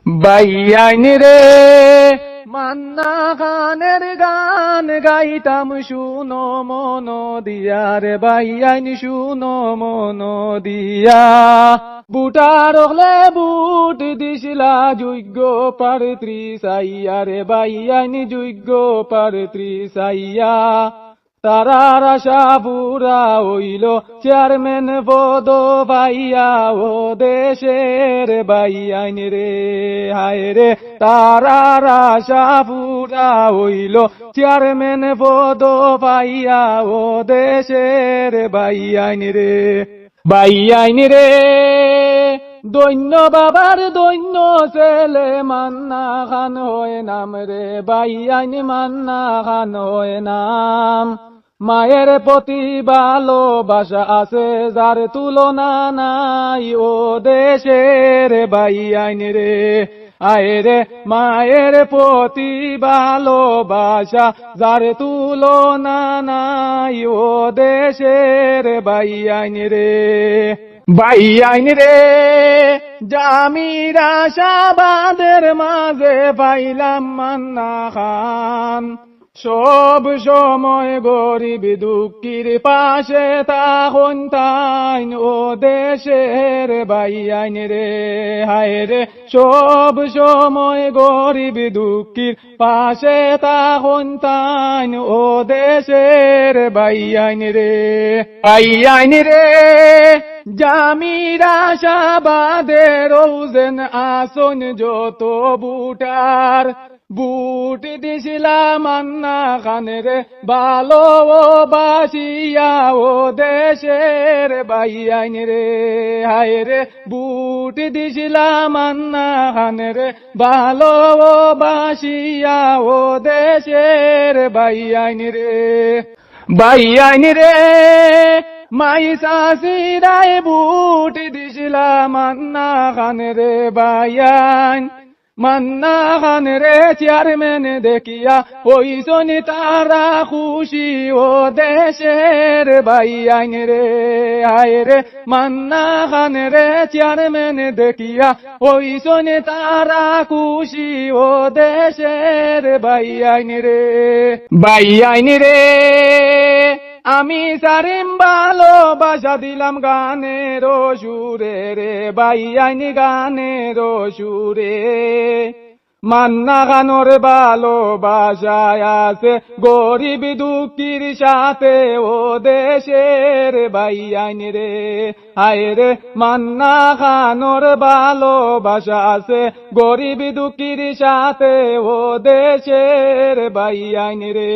Baiyin রে মান্না খানের গান গাইতাম শুনো মন দিয়া রে বাইয়াইন শুনো মন দিয়া বুটার হলে বুট দিছিলা যোগ্য প্রার্থী চাইয়া রে বাইয়াইন যোগ্য প্রার্থী চাইয়া তারার আশা বুড়া হইল চেয়ারম্যান পদ পাইয়া ও দেশের বাইয়াইন রে হায় রে তারার আশা বুড়া হইল চেয়ারম্যান পদ পাইয়া ও দেশের বাইয়াইন রে বাইয়াইন রে দৈন্য বাবার দৈন্য ছেলে মান্না খান হয়ে নাম রে বাইয়াইন মান্না খান হয়ে নাম মায়ের প্রতি ভালোবাসা আছে যার তুলনা নাই ও দেশের বাইয়াইন রে আয় রে মায়ের প্রতি ভালোবাসা যার তুলনা নাই ও দেশের বাইয়াইন রে বাইয়াইন রে জামির আশাবাদের মাঝে পাইলাম মান্না খান সব সময় গরিব দুঃখীর পাশে তখন তাইন ও দেশের বাইয়াইন রে হায় রে সব সময় গরিব দুঃখীর পাশে তখন তাইন ও দেশের বাইয়াইন রে বাইয়াইন রে জামির আশাবাদের রোজেন আসন যত বুটার বুট দিছিলাম মান্না খানের ভালোবাসিয়া ও দেশের বাইয়াইন রে হায় রে বুট দিছিলাম মান্না খানের ভালোবাসিয়া ও দেশের বাইয়াইন রে বাইয়াইন রে মাই শাশিরাই বুট দিছিলাম মান্না খানের বাইয়াইন মান্না খান রে চেয়ারম্যান দেখিয়া হইছনি তারা খুশি ও দেশের বাইয়াইন রে হায় রে মান্না খান রে চেয়ারম্যান দেখিয়া হইছনি তারা খুশি ও দেশের বাইয়াইন রে বাইয়াইন রে আমি সারিম ভালোবাসা দিলাম গানের সুরে রে বাইয়াইন গানের সুরে মান্না খানোর ভালোবাসায় আছে গরিব দুঃখীর সাথে ও দেশের বাইয়াইন রে হায় রে মান্না খানোর ভালোবাসা আছে গরিব দুঃখীর সাথে ও দেশের বাইয়াইন রে